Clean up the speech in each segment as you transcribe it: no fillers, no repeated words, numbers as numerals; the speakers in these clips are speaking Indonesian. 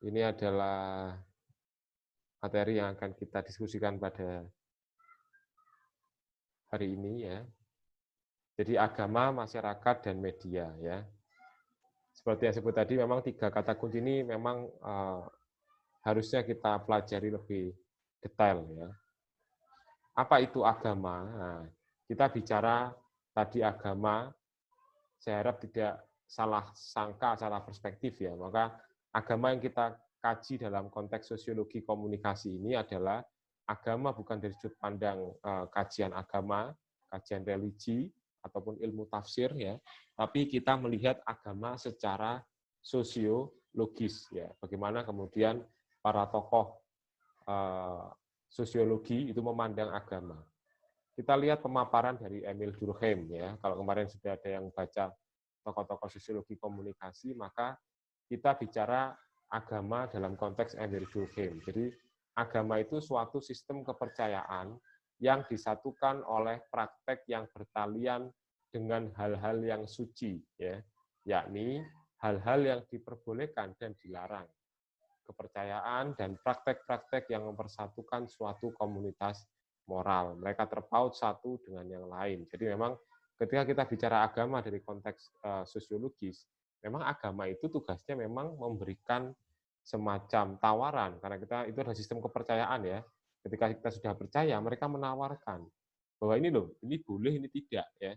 Ini adalah materi yang akan kita diskusikan pada hari ini ya. Jadi agama, masyarakat, dan media ya. Seperti yang disebut tadi, memang 3 kata kunci ini memang harusnya kita pelajari lebih detail ya. Apa itu agama? Nah, kita bicara tadi agama, saya harap tidak salah sangka, salah perspektif ya. Maka agama yang kita kaji dalam konteks sosiologi komunikasi ini adalah agama bukan dari sudut pandang kajian agama, kajian religi, ataupun ilmu tafsir ya, tapi kita melihat agama secara sosiologis ya. Bagaimana kemudian para tokoh sosiologi itu memandang agama. Kita lihat pemaparan dari Emil Durkheim ya. Kalau kemarin sudah ada yang baca tokoh-tokoh sosiologi komunikasi, maka kita bicara agama dalam konteks Emil Durkheim. Jadi agama itu suatu sistem kepercayaan yang disatukan oleh praktek yang bertalian dengan hal-hal yang suci, ya, yakni hal-hal yang diperbolehkan dan dilarang. Kepercayaan dan praktek-praktek yang mempersatukan suatu komunitas moral. Mereka terpaut satu dengan yang lain. Jadi memang ketika kita bicara agama dari konteks sosiologis, memang agama itu tugasnya memang memberikan semacam tawaran, karena kita itu adalah sistem kepercayaan ya. Ketika kita sudah percaya, mereka menawarkan bahwa ini loh, ini boleh, ini tidak ya.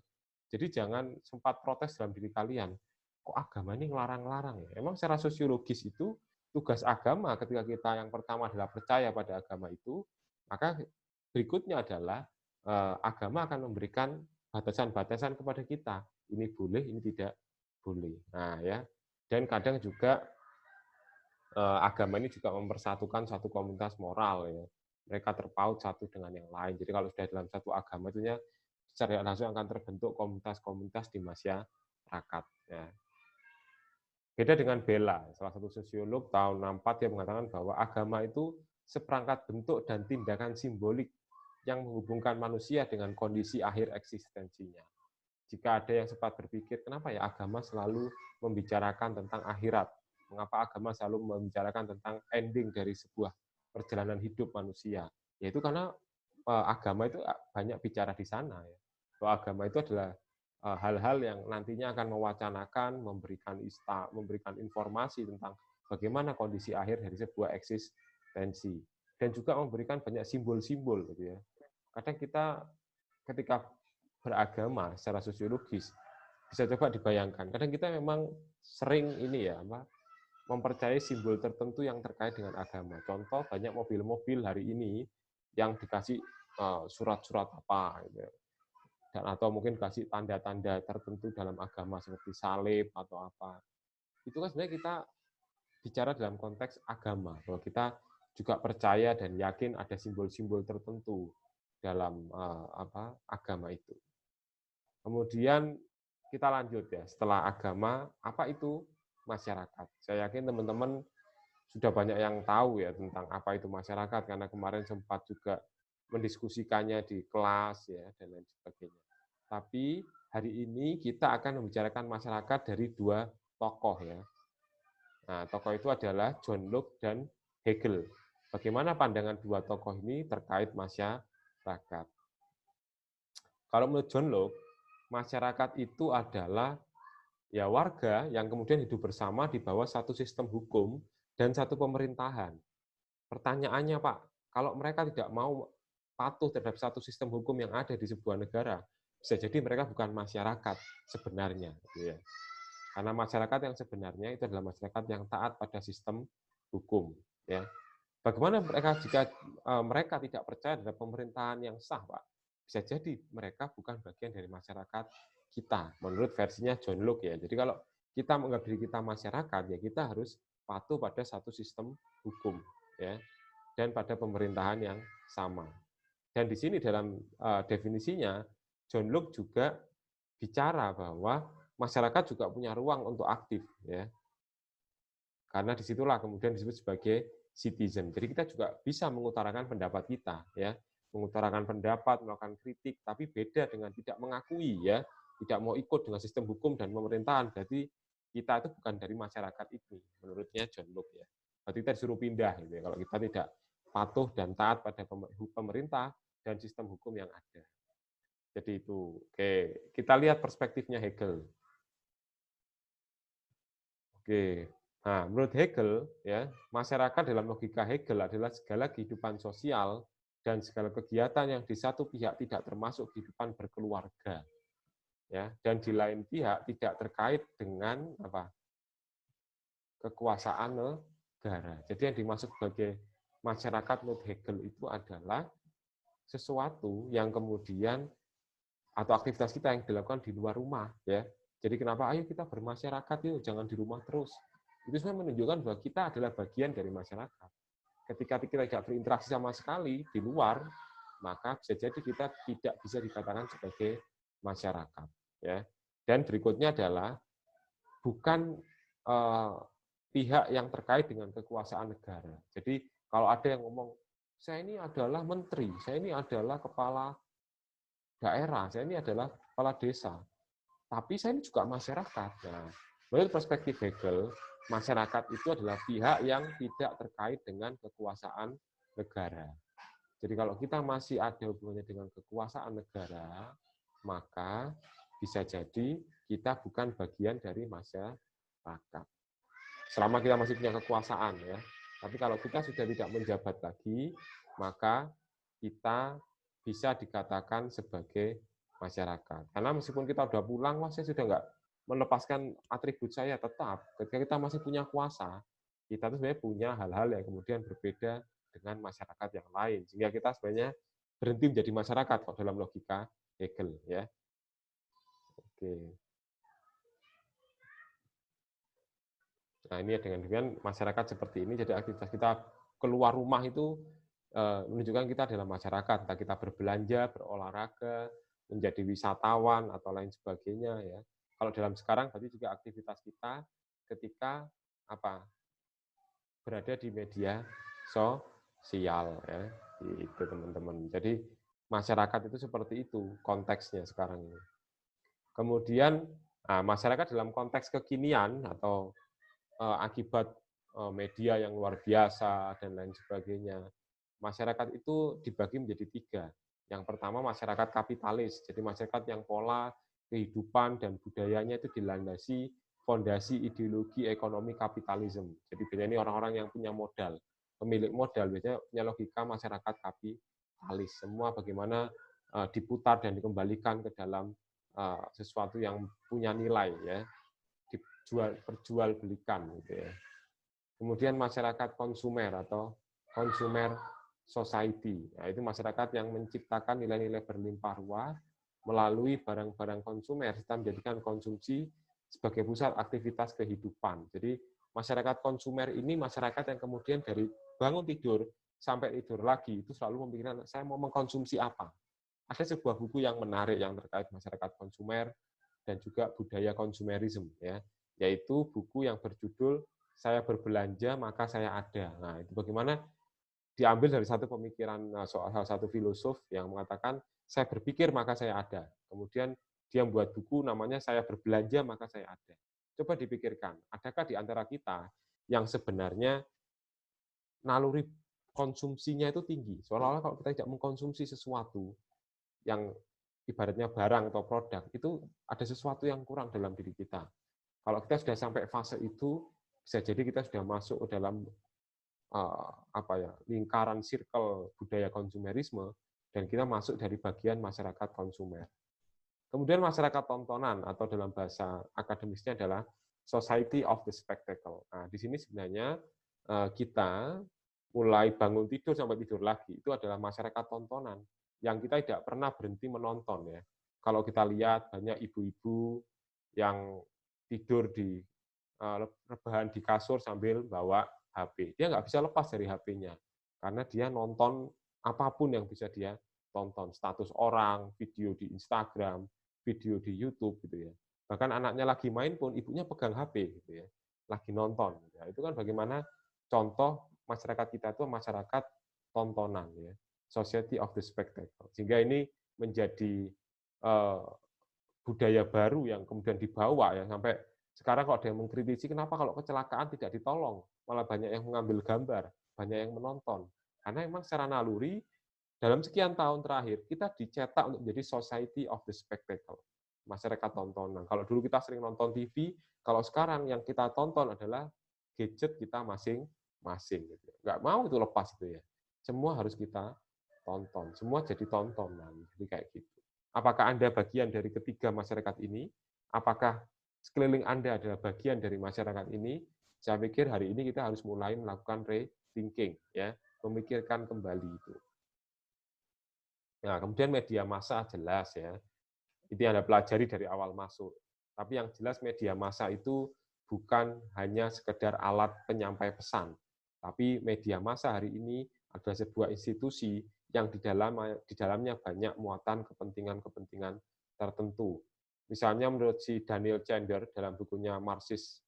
Jadi jangan sempat protes dalam diri kalian, kok agama ini ngelarang-larang ya. Emang secara sosiologis itu tugas agama ketika kita yang pertama adalah percaya pada agama itu, maka berikutnya adalah agama akan memberikan batasan-batasan kepada kita. Ini boleh, ini tidak boleh. Nah ya, dan kadang juga agama ini juga mempersatukan satu komunitas moral ya. Mereka terpaut satu dengan yang lain. Jadi kalau sudah dalam satu agama itu secara langsung akan terbentuk komunitas-komunitas di masyarakat. Ya. Beda dengan Bella, salah satu sosiolog tahun 64 yang mengatakan bahwa agama itu seperangkat bentuk dan tindakan simbolik yang menghubungkan manusia dengan kondisi akhir eksistensinya. Jika ada yang sempat berpikir, kenapa ya agama selalu membicarakan tentang akhirat? Mengapa agama selalu membicarakan tentang ending dari sebuah perjalanan hidup manusia? Yaitu karena agama itu banyak bicara di sana ya. Bahwa agama itu adalah hal-hal yang nantinya akan mewacanakan, memberikan informasi tentang bagaimana kondisi akhir dari sebuah eksistensi, dan juga memberikan banyak simbol-simbol gitu ya. Kadang kita ketika beragama secara sosiologis bisa coba dibayangkan. Kadang kita memang sering ini ya mempercayai simbol tertentu yang terkait dengan agama. Contoh banyak mobil-mobil hari ini yang dikasih surat-surat apa gitu. Dan atau mungkin kasih tanda-tanda tertentu dalam agama seperti salib atau apa. Itu kan sebenarnya kita bicara dalam konteks agama, bahwa kita juga percaya dan yakin ada simbol-simbol tertentu dalam agama itu. Kemudian kita lanjut ya, setelah agama, apa itu masyarakat? Saya yakin teman-teman sudah banyak yang tahu ya tentang apa itu masyarakat, karena kemarin sempat juga mendiskusikannya di kelas ya dan lain sebagainya. Tapi hari ini kita akan membicarakan masyarakat dari 2 tokoh ya. Nah, tokoh itu adalah John Locke dan Hegel. Bagaimana pandangan 2 tokoh ini terkait masyarakat? Kalau menurut John Locke, masyarakat itu adalah ya warga yang kemudian hidup bersama di bawah satu sistem hukum dan satu pemerintahan. Pertanyaannya, Pak, kalau mereka tidak mau patuh terhadap satu sistem hukum yang ada di sebuah negara, bisa jadi mereka bukan masyarakat sebenarnya. Gitu ya. Karena masyarakat yang sebenarnya itu adalah masyarakat yang taat pada sistem hukum. Ya. Bagaimana mereka jika mereka tidak percaya terhadap pemerintahan yang sah, Pak? Bisa jadi mereka bukan bagian dari masyarakat kita, menurut versinya John Locke ya. Jadi kalau kita menganggap diri kita masyarakat, ya kita harus patuh pada satu sistem hukum, ya, dan pada pemerintahan yang sama. Dan di sini dalam definisinya, John Locke juga bicara bahwa masyarakat juga punya ruang untuk aktif, ya. Karena disitulah kemudian disebut sebagai citizen. Jadi kita juga bisa mengutarakan pendapat kita, ya, mengutarakan pendapat, melakukan kritik, tapi beda dengan tidak mengakui, ya, tidak mau ikut dengan sistem hukum dan pemerintahan. Berarti kita itu bukan dari masyarakat itu, menurutnya John Locke, ya. berarti kita disuruh pindah gitu ya, kalau kita tidak patuh dan taat pada pemerintah dan sistem hukum yang ada. Jadi itu. Oke, kita lihat perspektifnya Hegel. Oke. Nah, menurut Hegel ya, masyarakat dalam logika Hegel adalah segala kehidupan sosial dan segala kegiatan yang di satu pihak tidak termasuk kehidupan berkeluarga. Ya, dan di lain pihak tidak terkait dengan apa? Kekuasaan negara. Jadi yang dimaksud sebagai masyarakat menurut Hegel itu adalah sesuatu yang kemudian atau aktivitas kita yang dilakukan di luar rumah ya. Jadi kenapa ayo kita bermasyarakat yuk, jangan di rumah terus. Itu sebenarnya menunjukkan bahwa kita adalah bagian dari masyarakat. Ketika kita tidak berinteraksi sama sekali di luar, maka bisa jadi kita tidak bisa dikatakan sebagai masyarakat ya. Dan berikutnya adalah bukan pihak yang terkait dengan kekuasaan negara. Jadi kalau ada yang ngomong saya ini adalah menteri, saya ini adalah kepala daerah, saya ini adalah kepala desa, tapi saya ini juga masyarakat. Nah, menurut perspektif Hegel, masyarakat itu adalah pihak yang tidak terkait dengan kekuasaan negara. Jadi kalau kita masih ada hubungannya dengan kekuasaan negara, maka bisa jadi kita bukan bagian dari masyarakat. Selama kita masih punya kekuasaan ya. Tapi kalau kita sudah tidak menjabat lagi, maka kita bisa dikatakan sebagai masyarakat. Karena meskipun kita sudah pulang, wah saya sudah nggak melepaskan atribut saya, tetap ketika kita masih punya kuasa, kita tuh sebenarnya punya hal-hal yang kemudian berbeda dengan masyarakat yang lain. Sehingga kita sebenarnya berhenti menjadi masyarakat kalau dalam logika Hegel ya. Oke. Nah, ini dengan demikian masyarakat seperti ini, jadi aktivitas kita keluar rumah itu menunjukkan kita adalah masyarakat, entah kita berbelanja, berolahraga, menjadi wisatawan atau lain sebagainya ya. Kalau dalam sekarang berarti juga aktivitas kita ketika apa? Berada di media sosial ya. Itu teman-teman. Jadi masyarakat itu seperti itu konteksnya sekarang ini. Kemudian masyarakat dalam konteks kekinian atau akibat media yang luar biasa dan lain sebagainya, masyarakat itu dibagi menjadi 3. Yang pertama masyarakat kapitalis, jadi masyarakat yang pola kehidupan dan budayanya itu dilandasi fondasi ideologi ekonomi kapitalisme. Jadi biasanya ini orang-orang yang punya modal, pemilik modal, biasanya punya logika masyarakat kapitalis. Semua bagaimana diputar dan dikembalikan ke dalam sesuatu yang punya nilai ya. Perjualbelikan gitu ya. Kemudian masyarakat konsumer atau consumer society. Nah, itu masyarakat yang menciptakan nilai-nilai berlimpah ruah melalui barang-barang konsumer serta menjadikan konsumsi sebagai pusat aktivitas kehidupan. Jadi masyarakat konsumer ini masyarakat yang kemudian dari bangun tidur sampai tidur lagi itu selalu memikirkan saya mau mengkonsumsi apa. Ada sebuah buku yang menarik yang terkait masyarakat konsumer dan juga budaya konsumerisme ya. Yaitu buku yang berjudul Saya Berbelanja Maka Saya Ada. Nah, itu bagaimana diambil dari satu pemikiran salah satu filosof yang mengatakan saya berpikir maka saya ada. Kemudian dia membuat buku namanya Saya Berbelanja Maka Saya Ada. Coba dipikirkan, adakah di antara kita yang sebenarnya naluri konsumsinya itu tinggi? Seolah-olah kalau kita tidak mengkonsumsi sesuatu yang ibaratnya barang atau produk, itu ada sesuatu yang kurang dalam diri kita. Kalau kita sudah sampai fase itu, bisa jadi kita sudah masuk ke dalam lingkaran circle budaya konsumerisme dan kita masuk dari bagian masyarakat konsumer. Kemudian masyarakat tontonan atau dalam bahasa akademisnya adalah society of the spectacle. Nah, di sini sebenarnya kita mulai bangun tidur sampai tidur lagi itu adalah masyarakat tontonan yang kita tidak pernah berhenti menonton ya. Kalau kita lihat banyak ibu-ibu yang tidur di rebahan di kasur sambil bawa HP. Dia nggak bisa lepas dari HP-nya karena dia nonton apapun yang bisa dia tonton, status orang, video di Instagram, video di YouTube gitu ya. Bahkan anaknya lagi main pun ibunya pegang HP gitu ya, lagi nonton. Ya, itu kan bagaimana contoh masyarakat kita itu masyarakat tontonan ya, society of the spectacle. Sehingga ini menjadi budaya baru yang kemudian dibawa ya sampai sekarang kalau ada yang mengkritisi kenapa kalau kecelakaan tidak ditolong, malah banyak yang mengambil gambar, banyak yang menonton. Karena memang secara naluri, dalam sekian tahun terakhir, kita dicetak untuk menjadi society of the spectacle, masyarakat tontonan. Kalau dulu kita sering nonton TV, kalau sekarang yang kita tonton adalah gadget kita masing-masing. Gitu. Nggak mau itu lepas itu ya. Semua harus kita tonton, semua jadi tontonan. Jadi kayak gitu. Apakah Anda bagian dari ketiga masyarakat ini? Apakah sekeliling Anda adalah bagian dari masyarakat ini? Saya pikir hari ini kita harus mulai melakukan rethinking, ya, memikirkan kembali itu. Nah, kemudian media massa jelas ya, itu yang Anda pelajari dari awal masuk. Tapi yang jelas media massa itu bukan hanya sekedar alat penyampai pesan, tapi media massa hari ini adalah sebuah institusi yang di dalamnya banyak muatan kepentingan-kepentingan tertentu. Misalnya menurut si Daniel Chandler dalam bukunya Marxist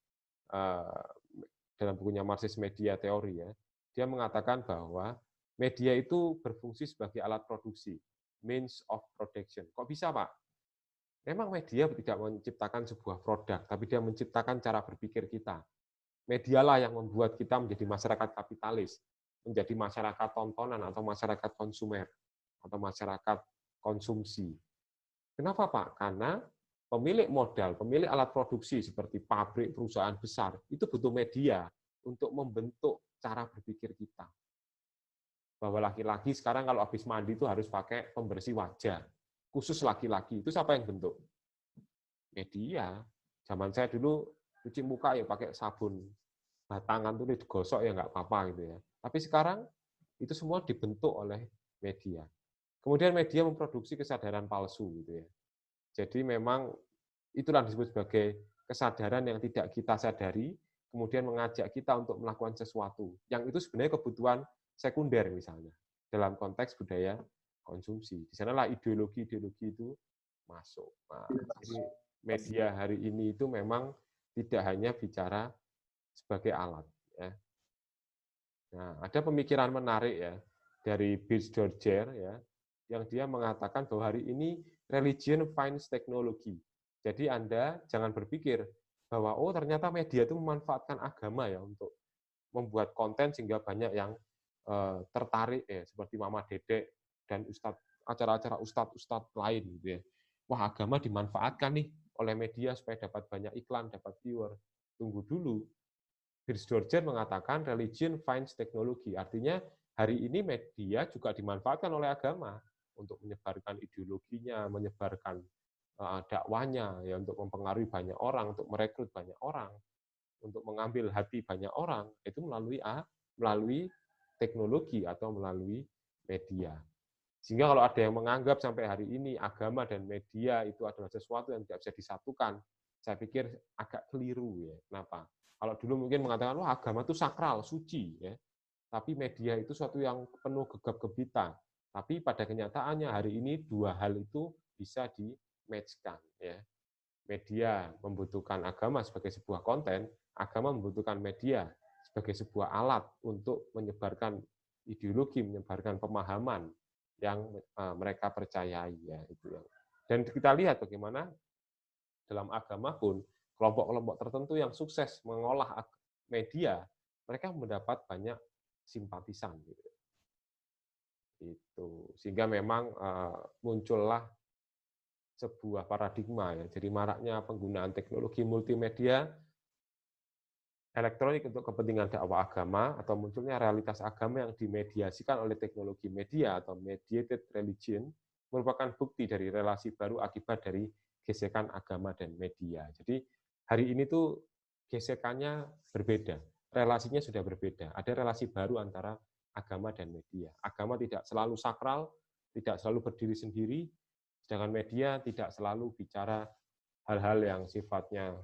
Media Theory ya, dia mengatakan bahwa media itu berfungsi sebagai alat produksi, means of production. Kok bisa, Pak? Memang media tidak menciptakan sebuah produk, tapi dia menciptakan cara berpikir kita. Medialah yang membuat kita menjadi masyarakat kapitalis, menjadi masyarakat tontonan atau masyarakat konsumer, atau masyarakat konsumsi. Kenapa, Pak? Karena pemilik modal, pemilik alat produksi seperti pabrik, perusahaan besar, itu butuh media untuk membentuk cara berpikir kita. Bahwa laki-laki sekarang kalau habis mandi itu harus pakai pembersih wajah. Khusus laki-laki. Itu siapa yang bentuk? Media. Zaman saya dulu cuci muka ya pakai sabun batangan tuh digosok ya nggak apa-apa gitu ya. Tapi sekarang itu semua dibentuk oleh media. Kemudian media memproduksi kesadaran palsu gitu ya. Jadi memang itulah disebut sebagai kesadaran yang tidak kita sadari, kemudian mengajak kita untuk melakukan sesuatu. Yang itu sebenarnya kebutuhan sekunder misalnya, dalam konteks budaya konsumsi. Di sanalah ideologi-ideologi itu masuk. Nah, jadi media hari ini itu memang tidak hanya bicara sebagai alat. Ya. Nah, ada pemikiran menarik ya dari Bill George ya, yang dia mengatakan bahwa hari ini religion finds technology. Jadi Anda jangan berpikir bahwa oh ternyata media itu memanfaatkan agama ya untuk membuat konten sehingga banyak yang tertarik ya seperti Mama Dedek dan acara-acara ustadz lain gitu ya. Wah, agama dimanfaatkan nih oleh media supaya dapat banyak iklan, dapat viewer. Tunggu dulu. Bill George mengatakan religion finds technology. Artinya hari ini media juga dimanfaatkan oleh agama untuk menyebarkan ideologinya, menyebarkan dakwanya ya untuk mempengaruhi banyak orang, untuk merekrut banyak orang, untuk mengambil hati banyak orang itu melalui teknologi atau melalui media. Sehingga kalau ada yang menganggap sampai hari ini agama dan media itu adalah sesuatu yang tidak bisa disatukan, saya pikir agak keliru ya. Kenapa? Kalau dulu mungkin mengatakan wah agama itu sakral, suci ya. Tapi media itu suatu yang penuh gegap-gempita. Tapi pada kenyataannya hari ini dua hal itu bisa di-match-kan ya. Media membutuhkan agama sebagai sebuah konten, agama membutuhkan media sebagai sebuah alat untuk menyebarkan ideologi, menyebarkan pemahaman yang mereka percayai ya itu yang. Dan kita lihat bagaimana dalam agama pun kelompok-kelompok tertentu yang sukses mengolah media, mereka mendapat banyak simpatisan gitu. Itu sehingga memang muncullah sebuah paradigma ya. Jadi maraknya penggunaan teknologi multimedia elektronik untuk kepentingan dakwah agama atau munculnya realitas agama yang dimediasikan oleh teknologi media atau mediated religion merupakan bukti dari relasi baru akibat dari gesekan agama dan media. Jadi hari ini tuh gesekannya berbeda, relasinya sudah berbeda. Ada relasi baru antara agama dan media. Agama tidak selalu sakral, tidak selalu berdiri sendiri, sedangkan media tidak selalu bicara hal-hal yang sifatnya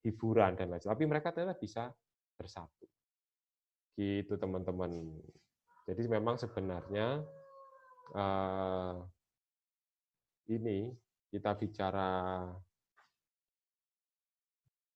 hiburan dan lain-lain. Tapi mereka ternyata bisa bersatu. Gitu teman-teman. Jadi memang sebenarnya ini kita bicara